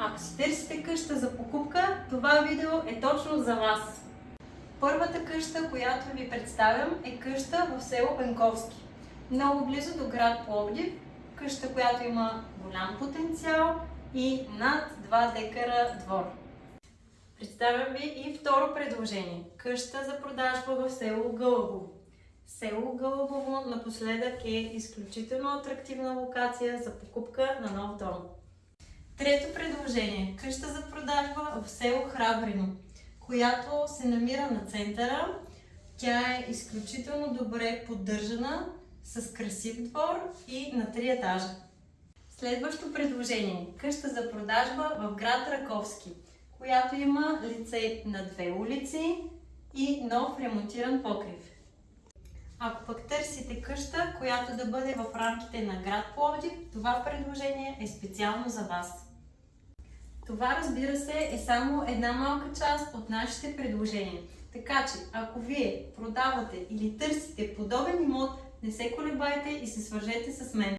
Ако си търсите къща за покупка, това видео е точно за вас. Първата къща, която ви представям, е къща в село Бенковски. Много близо до град Пловдив. Къща, която има голям потенциал и над 2 декара двор. Представям ви и второ предложение. Къща за продажба в село Гълъбово. Село Гълъбово напоследък е изключително атрактивна локация за покупка на нов дом. Трето предложение. Къща за продажба в село Храбрино, която се намира на центъра. Тя е изключително добре поддържана, с красив двор и на 3 етажа. Следващо предложение. Къща за продажба в град Раковски, която има лице на 2 улици и нов ремонтиран покрив. Ако пък търсите къща, която да бъде в рамките на град Пловдив, това предложение е специално за вас. Това, разбира се, е само една малка част от нашите предложения. Така че, ако вие продавате или търсите подобен имот, не се колебайте и се свържете с мен.